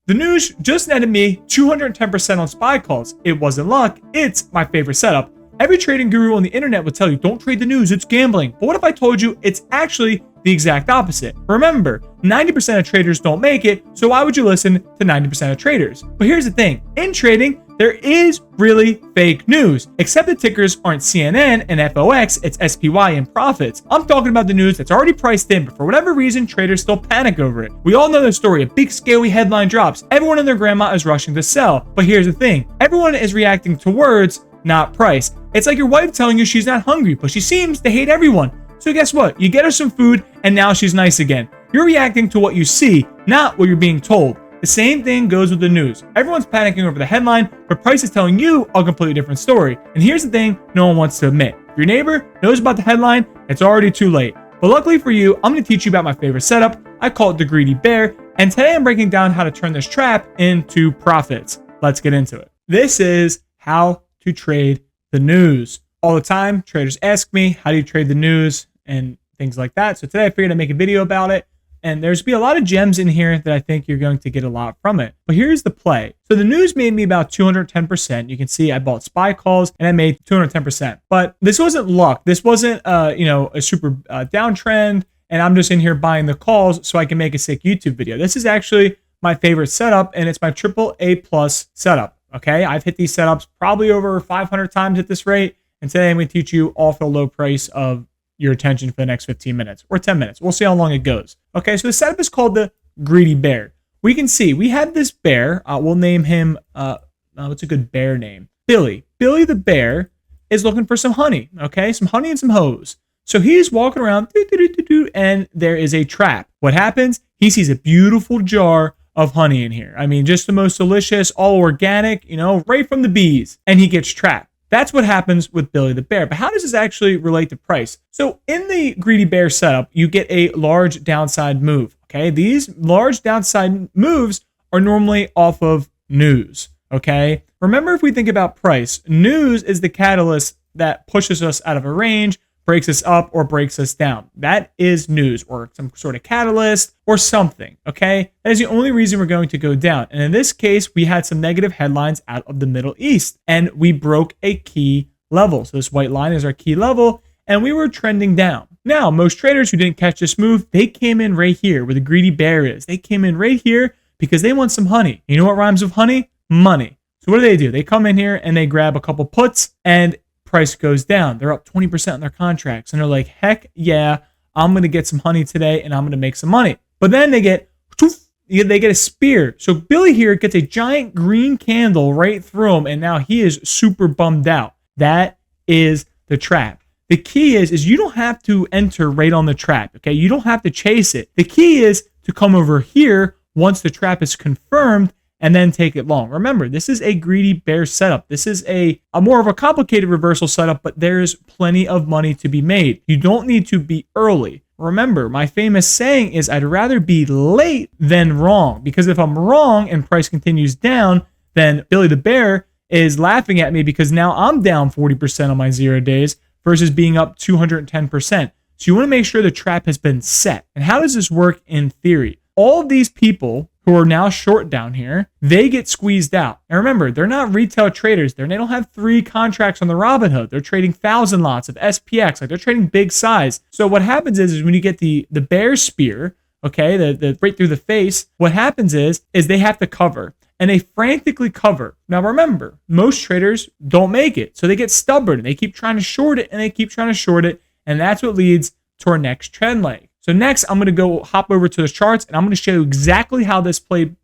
The news just netted me 210% on SPY calls. It wasn't luck, it's my favorite setup. Every trading guru on the internet would tell you, don't trade the news, it's gambling. But what if I told you it's actually the exact opposite? Remember, 90% of traders don't make it, so why would you listen to 90% of traders? But here's the thing, in trading, there is really fake news, except the tickers aren't CNN and FOX, it's SPY and profits. I'm talking about the news that's already priced in, but for whatever reason, traders still panic over it. We all know the story, a big scaly headline drops, everyone and their grandma is rushing to sell. But here's the thing, everyone is reacting to words, not price. It's like your wife telling you she's not hungry, but she seems to hate everyone. So guess what? You get her some food and now she's nice again. You're reacting to what you see, not what you're being told. The same thing goes with the news. Everyone's panicking over the headline, but price is telling you a completely different story. And here's the thing no one wants to admit. If your neighbor knows about the headline, it's already too late. But luckily for you, I'm going to teach you about my favorite setup. I call it the greedy bear. And today I'm breaking down how to turn this trap into profits. Let's get into it. This is how to trade the news. All the time, traders ask me, how do you trade the news and things like that. So today I figured I'd make a video about it. And there's be a lot of gems in here that I think you're going to get a lot from it. But here's the play. So the news made me about 210%. You can see I bought SPY calls and I made 210%. But this wasn't luck. This wasn't a super downtrend. And I'm just in here buying the calls so I can make a sick YouTube video. This is actually my favorite setup, and it's my AAA+ setup. Okay, I've hit these setups probably over 500 times at this rate. And today I'm going to teach you all for a low price of your attention for the next 15 minutes or 10 minutes. We'll see how long it goes. Okay, so the setup is called the greedy bear. We can see we have this bear. We'll name him, what's a good bear name? Billy. Billy the bear is looking for some honey, okay? Some honey and some hose. So he's walking around, and there is a trap. What happens? He sees a beautiful jar of honey in here. I mean, just the most delicious, all organic, right from the bees. And he gets trapped. That's what happens with Billy the bear. But how does this actually relate to price? So in the greedy bear setup, you get a large downside move. Okay, these large downside moves are normally off of news. Okay, remember, if we think about price, news is the catalyst that pushes us out of a range, breaks us up, or breaks us down. That is news, or some sort of catalyst or something. Okay, that is the only reason we're going to go down. And in this case, we had some negative headlines out of the Middle East, and we broke a key level. So this white line is our key level, and we were trending down. Now, most traders who didn't catch this move, they came in right here where the greedy bear is. They came in right here because they want some honey. You know what rhymes with honey? Money. So what do? They come in here and they grab a couple puts, and price goes down. They're up 20% on their contracts, and they're like, heck yeah, I'm going to get some honey today and I'm going to make some money. But then they get a spear. So Billy here gets a giant green candle right through him, and now he is super bummed out. That is the trap. The key is you don't have to enter right on the trap. Okay, you don't have to chase it. The key is to come over here once the trap is confirmed and then take it long. Remember, this is a greedy bear setup. This is a more of a complicated reversal setup, but there's plenty of money to be made. You don't need to be early. Remember, my famous saying is I'd rather be late than wrong, because if I'm wrong and price continues down, then Billy the bear is laughing at me because now I'm down 40% on my 0 days versus being up 210%. So you want to make sure the trap has been set. And how does this work in theory? All of these people who are now short down here, they get squeezed out. And remember, they're not retail traders. They don't have 3 contracts on the Robinhood. They're trading 1,000 lots of SPX. Like, they're trading big size. So what happens is when you get the bear spear, okay, the right through the face, what happens is they have to cover. And they frantically cover. Now remember, most traders don't make it. So they get stubborn. They keep trying to short it, and they keep trying to short it. And that's what leads to our next trend leg. So next, I'm going to go hop over to the charts, and I'm going to show you exactly how this played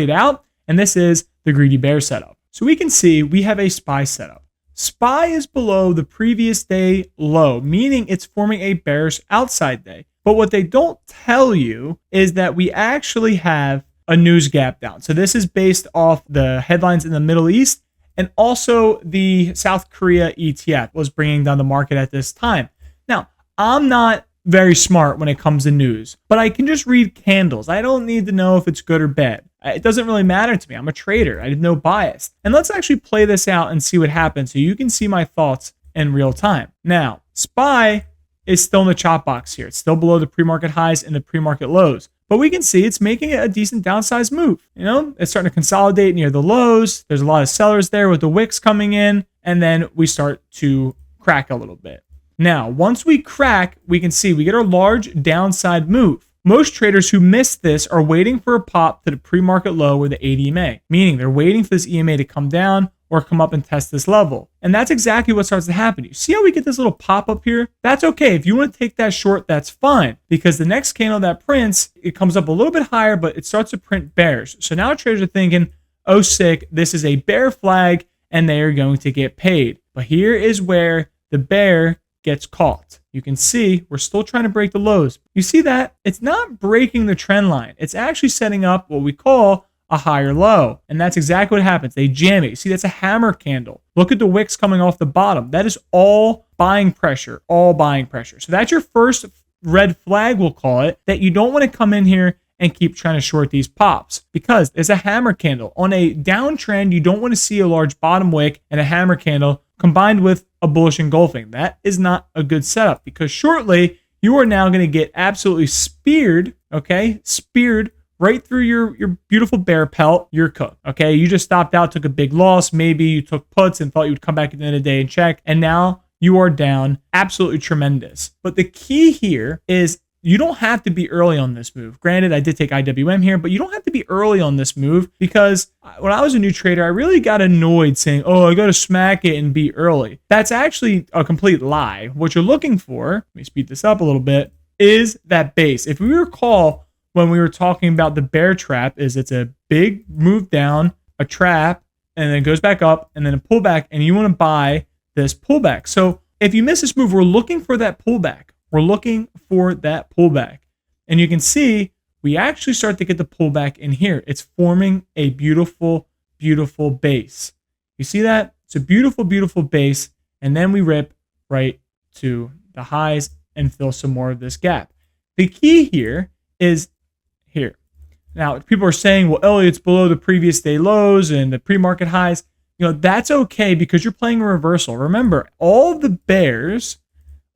out. And this is the greedy bear setup. So we can see we have a SPY setup. SPY is below the previous day low, meaning it's forming a bearish outside day. But what they don't tell you is that we actually have a news gap down. So this is based off the headlines in the Middle East, and also the South Korea ETF was bringing down the market at this time. Now, I'm not very smart when it comes to news, but I can just read candles. I don't need to know if it's good or bad. It doesn't really matter to me. I'm a trader. I have no bias. And let's actually play this out and see what happens so you can see my thoughts in real time. Now, SPY is still in the chop box here. It's still below the pre-market highs and the pre-market lows. but we can see it's making it a decent downside move. It's starting to consolidate near the lows. There's a lot of sellers there with the wicks coming in, and then we start to crack a little bit. Now, once we crack, we can see we get our large downside move. Most traders who miss this are waiting for a pop to the pre-market low or the 8 EMA, meaning they're waiting for this EMA to come down or come up and test this level. And that's exactly what starts to happen. You see how we get this little pop up here? That's okay. If you want to take that short, that's fine, because the next candle that prints, it comes up a little bit higher, but it starts to print bears. So now traders are thinking, oh, sick, this is a bear flag, and they are going to get paid. But here is where the bear gets caught. You can see we're still trying to break the lows. You see that? It's not breaking the trend line. It's actually setting up what we call a higher low. And that's exactly what happens. They jam it. You see, that's a hammer candle. Look at the wicks coming off the bottom. That is all buying pressure, all buying pressure. So that's your first red flag, we'll call it, that you don't want to come in here and keep trying to short these pops, because there's a hammer candle. On a downtrend, you don't want to see a large bottom wick and a hammer candle combined with a bullish engulfing. That is not a good setup, because shortly you are now going to get absolutely speared, okay? Speared right through your beautiful bear pelt. You're cooked, okay? You just stopped out, took a big loss. Maybe you took puts and thought you would come back at the end of the day and check, and now you are down. Absolutely tremendous. But the key here is you don't have to be early on this move. Granted, I did take IWM here, but you don't have to be early on this move, because when I was a new trader, I really got annoyed saying, oh, I got to smack it and be early. That's actually a complete lie. What you're looking for, let me speed this up a little bit, is that base. If we recall when we were talking about the bear trap, is it's a big move down, a trap, and then it goes back up, and then a pullback, and you want to buy this pullback. So if you miss this move, we're looking for that pullback. We're looking for that pullback. And you can see we actually start to get the pullback in here. It's forming a beautiful, beautiful base. You see that? It's a beautiful, beautiful base. And then we rip right to the highs and fill some more of this gap. The key here is here. Now, people are saying, well, Elliot, it's below the previous day lows and the pre-market highs. That's okay, because you're playing a reversal. Remember, all the bears,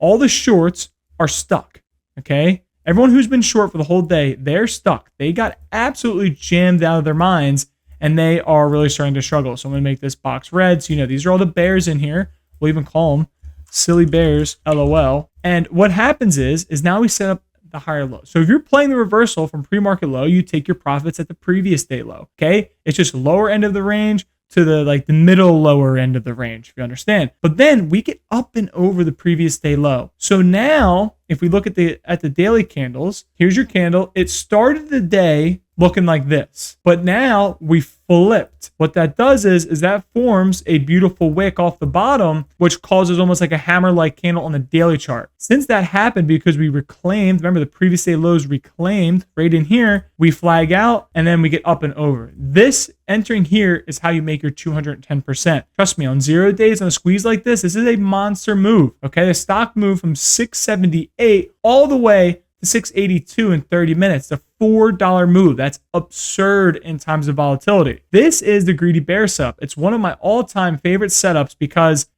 all the shorts are stuck, okay? Everyone who's been short for the whole day, they're stuck. They got absolutely jammed out of their minds, and they are really starting to struggle. So I'm going to make this box red. So, these are all the bears in here. We'll even call them silly bears, LOL. And what happens is now we set up the higher low. So if you're playing the reversal from pre-market low, you take your profits at the previous day low, okay? It's just lower end of the range to the middle lower end of the range, if you understand. But then we get up and over the previous day low. So now if we look at the daily candles, here's your candle. It started the day looking like this, but now we flipped. What that does is that forms a beautiful wick off the bottom, which causes almost like a hammer-like candle on the daily chart. Since that happened, because we reclaimed, remember the previous day lows reclaimed right in here, we flag out and then we get up and over. This entering here is how you make your 210%. Trust me, on 0 days on a squeeze like this is a monster move. Okay, the stock moved from 678 all the way to 682 in 30 minutes. The $4 move. That's absurd in times of volatility. This is the greedy bear setup. It's one of my all-time favorite setups, because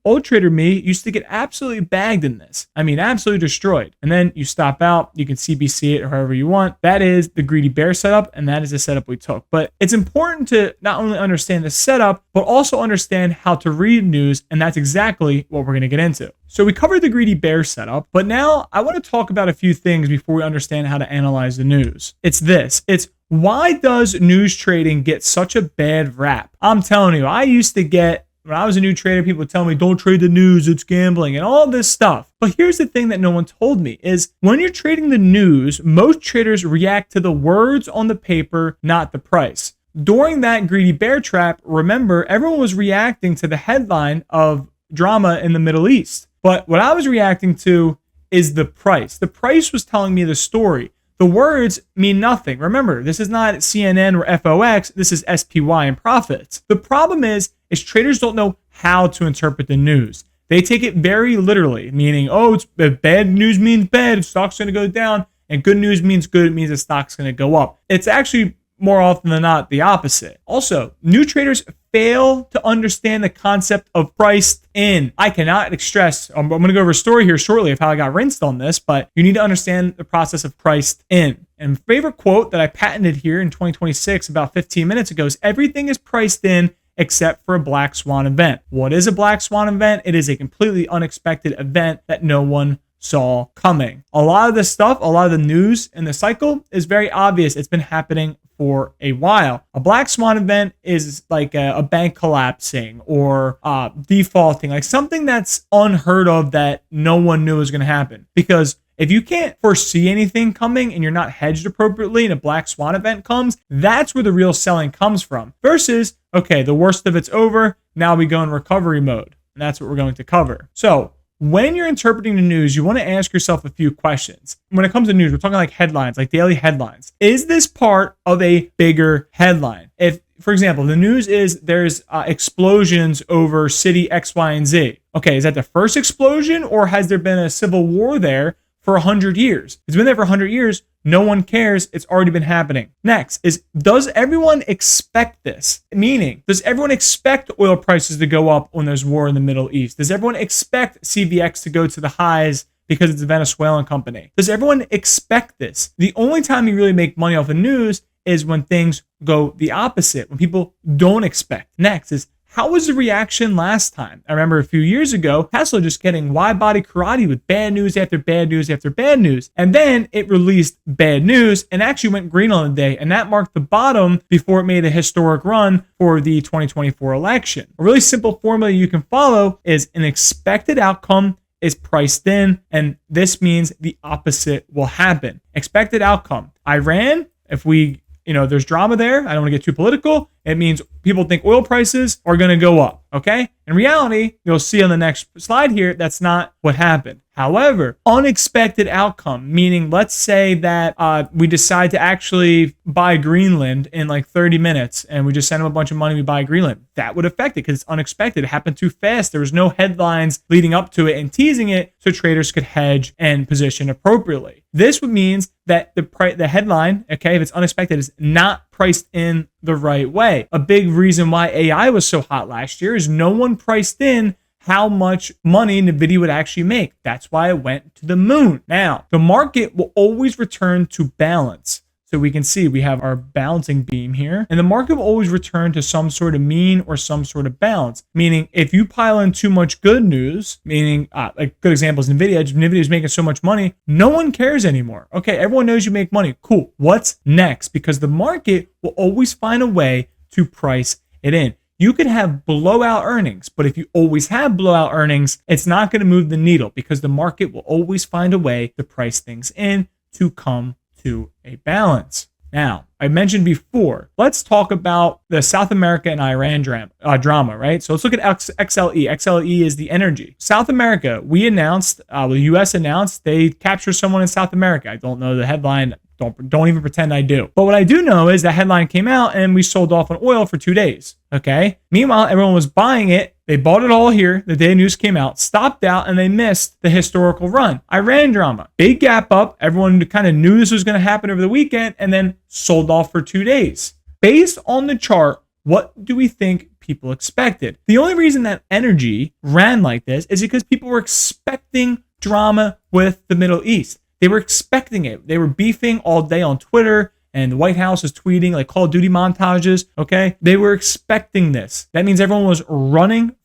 old trader me, used to get absolutely bagged in this. I mean, absolutely destroyed. And then you stop out, you can CBC it or however you want. That is the greedy bear setup, and that is the setup we took. But it's important to not only understand the setup, but also understand how to read news, and that's exactly what we're going to get into. So we covered the greedy bear setup, but now I want to talk about a few things before we understand how to analyze the news. It's why does news trading get such a bad rap? I'm telling you, when I was a new trader, people would tell me, don't trade the news, it's gambling, and all this stuff. But here's the thing that no one told me is when you're trading the news, most traders react to the words on the paper, not the price. During that greedy bear trap, remember, everyone was reacting to the headline of drama in the Middle East. But what I was reacting to is the price. The price was telling me the story. The words mean nothing. Remember, this is not CNN or FOX. This is SPY and profits. The problem is traders don't know how to interpret the news. They take it very literally, meaning, it's bad news means bad, stock's going to go down, and good news means good, it means the stock's going to go up. It's actually more often than not the opposite. Also, new traders fail to understand the concept of priced in. I cannot stress, I'm going to go over a story here shortly of how I got rinsed on this, but you need to understand the process of priced in. And favorite quote that I patented here in 2026 about 15 minutes ago is everything is priced in except for a black swan event. What is a black swan event? It is a completely unexpected event that no one saw coming. A lot of this stuff, a lot of the news in the cycle is very obvious. It's been happening for a while. A black swan event is like a bank collapsing or defaulting, like something that's unheard of that no one knew was going to happen. Because if you can't foresee anything coming and you're not hedged appropriately and a black swan event comes, that's where the real selling comes from. Versus, okay, the worst of it's over. Now we go in recovery mode. And that's what we're going to cover. So when you're interpreting the news, you want to ask yourself a few questions. When it comes to news, we're talking like headlines, like daily headlines. Is this part of a bigger headline? If, for example, the news is there's explosions over city X, Y, and Z. Okay, is that the first explosion or has there been a civil war there for 100 years? It's been there for 100 years. No one cares. It's already been happening. Next is, does everyone expect this? Meaning, does everyone expect oil prices to go up when there's war in the Middle East? Does everyone expect CVX to go to the highs because it's a Venezuelan company? Does everyone expect this? The only time you really make money off the news is when things go the opposite, when people don't expect. Next is, how was the reaction last time? I remember a few years ago, Tesla just getting wide body karate with bad news after bad news after bad news. And then it released bad news and actually went green on the day. And that marked the bottom before it made a historic run for the 2024 election. A really simple formula you can follow is an expected outcome is priced in. And this means the opposite will happen. Expected outcome. Iran, if there's drama there. I don't want to get too political. It means people think oil prices are going to go up. Okay. In reality, you'll see on the next slide here, that's not what happened. However, unexpected outcome, meaning let's say that we decide to actually buy Greenland in like 30 minutes and we just send them a bunch of money, we buy Greenland. That would affect it because it's unexpected. It happened too fast. There was no headlines leading up to it and teasing it so traders could hedge and position appropriately. This would means that the headline, okay, if it's unexpected, is not priced in the right way. A big reason why AI was so hot last year is no one priced in how much money NVIDIA would actually make. That's why it went to the moon. Now, the market will always return to balance. So we can see we have our balancing beam here, and the market will always return to some sort of mean or some sort of balance. Meaning if you pile in too much good news, meaning like good examples, NVIDIA is making so much money, no one cares anymore. Okay, everyone knows you make money. Cool. What's next? Because the market will always find a way to price it in. You could have blowout earnings, but if you always have blowout earnings, it's not going to move the needle because the market will always find a way to price things in to come to a balance. Now, I mentioned before, let's talk about the South America and Iran drama, right? So let's look at XLE. XLE is the energy. South America, we announced, the US announced they captured someone in South America. I don't know the headline. Don't even pretend I do. But what I do know is that headline came out and we sold off on oil for 2 days. Okay. Meanwhile, everyone was buying it. They bought it all here. The day news came out, stopped out, and they missed the historical run. Iran drama, big gap up. Everyone kind of knew this was going to happen over the weekend and then sold off for 2 days. Based on the chart, what do we think people expected? The only reason that energy ran like this is because people were expecting drama with the Middle East. They were expecting it. They were beefing all day on Twitter, and the White House was tweeting like Call of Duty montages, okay? They were expecting this. That means everyone was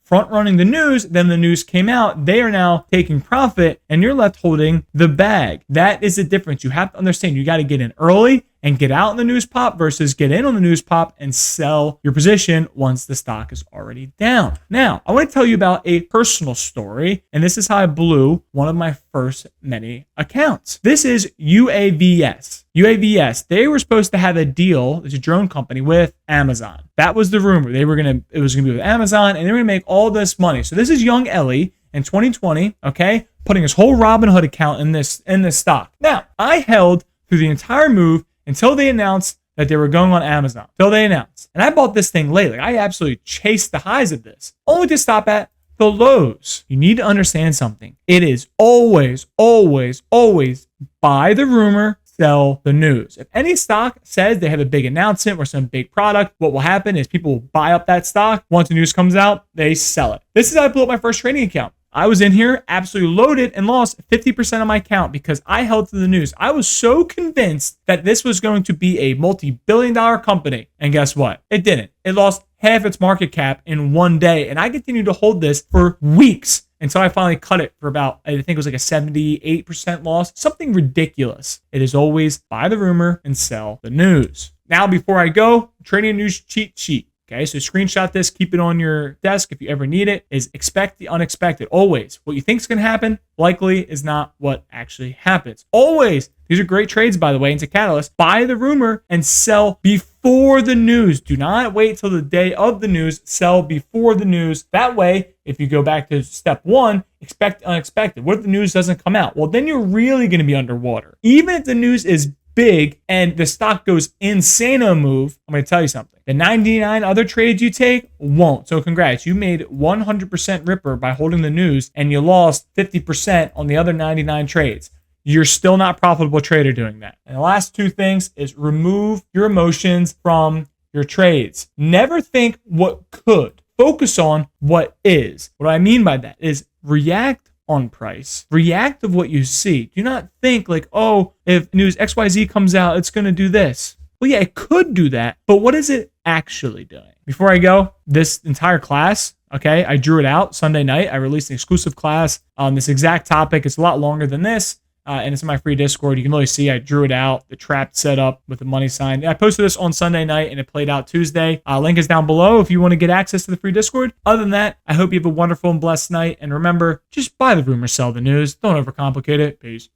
front running the news. Then the news came out. They are now taking profit, and you're left holding the bag. That is the difference. You have to understand, you got to get in early and get out in the news pop versus get in on the news pop and sell your position once the stock is already down. Now, I want to tell you about a personal story, and this is how I blew one of my first many accounts. This is UAVS. UAVS, they were supposed to have a deal, it's a drone company, with Amazon. That was the rumor. It was going to be with Amazon, and they were going to make all this money. So this is young Ellie in 2020, okay, putting his whole Robinhood account in this stock. Now, I held through the entire move until they announced that they were going on Amazon. Until they announced. And I bought this thing late. Like, I absolutely chased the highs of this, only to stop at the lows. You need to understand something. It is always, always, always buy the rumor, sell the news. If any stock says they have a big announcement or some big product, what will happen is people will buy up that stock. Once the news comes out, they sell it. This is how I blew up my first trading account. I was in here absolutely loaded and lost 50% of my account because I held to the news. I was so convinced that this was going to be a multi-billion-dollar company. And guess what? It didn't. It lost half its market cap in one day. And I continued to hold this for weeks until I finally cut it for about, I think it was like a 78% loss, something ridiculous. It is always buy the rumor and sell the news. Now, before I go, trading news cheat sheet. Okay, so screenshot this, keep it on your desk if you ever need it, is expect the unexpected. Always. What you think is going to happen likely is not what actually happens. Always. These are great trades, by the way, into Catalyst. Buy the rumor and sell before the news. Do not wait till the day of the news. Sell before the news. That way, if you go back to step one, expect the unexpected. What if the news doesn't come out? Well, then you're really going to be underwater. Even if the news is big and the stock goes insano move, I'm going to tell you something. The 99 other trades you take won't. So congrats. You made 100% ripper by holding the news and you lost 50% on the other 99 trades. You're still not a profitable trader doing that. And the last two things is remove your emotions from your trades. Never think what could. Focus on what is. What I mean by that is react on price. React of what you see. Do not think like, oh, if news XYZ comes out, it's going to do this. Well, yeah, it could do that, but what is it actually doing? Before I go, this entire class, okay, I drew it out Sunday night. I released an exclusive class on this exact topic. It's a lot longer than this. And it's in my free Discord. You can really see I drew it out, the trapped setup with the money sign. I posted this on Sunday night and it played out Tuesday. Link is down below if you want to get access to the free Discord. Other than that, I hope you have a wonderful and blessed night. And remember, just buy the rumor, sell the news. Don't overcomplicate it. Peace.